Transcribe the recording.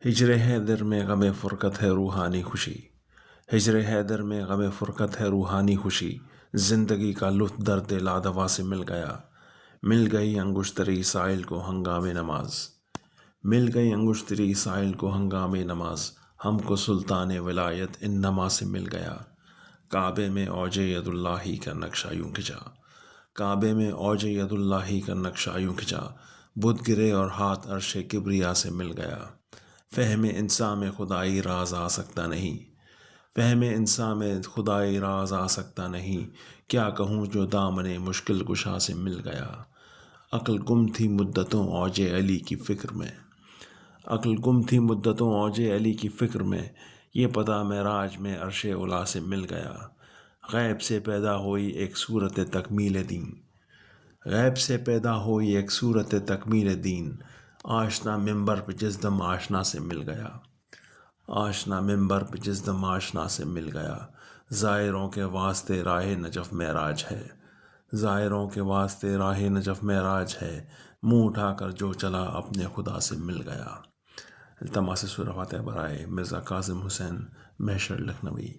ہجر حیدر میں غم فرقت ہے روحانی خوشی، ہجر حیدر میں غم فرقت ہے روحانی خوشی، زندگی کا لطف درد لادوا سے مل گیا، مل گئی انگشتری سائل کو ہنگام نماز، مل گئی انگشتری سائل کو ہنگام نماز، ہم کو سلطان ولایت ان نما سے مل گیا، کعبے میں اوج ید اللہ کا نقشہ یوں کھنچا، کعبے میں اوج ید اللہ کا نقشہ یوں کھنچا، بت گرے اور ہاتھ عرش کبریا سے مل گیا، فہم انسان میں خدائی راز آ سکتا نہیں، فہم انسان میں خدائی راز آ سکتا نہیں، کیا کہوں جو دامن مشکل کشا سے مل گیا، عقل گم تھی مدتوں اوج علی کی فکر میں، عقل گم تھی مدتوں اوج علی کی فکر میں، یہ پتہ معراج میں عرش اولا سے مل گیا، غیب سے پیدا ہوئی ایک صورت تکمیل دین، غیب سے پیدا ہوئی ایک صورت تکمیل دین، آشنا ممبر پہ جس دم آشنا سے مل گیا، آشنا ممبر پہ جس دم آشنا سے مل گیا، زائروں کے واسطے راہ نجف معراج ہے، زائروں کے واسطے راہ نجف معراج ہے، منہ اٹھا کر جو چلا اپنے خدا سے مل گیا۔ التماس سورہ فاتحہ برائے مرزا کاظم حسین محشر لکھنوی۔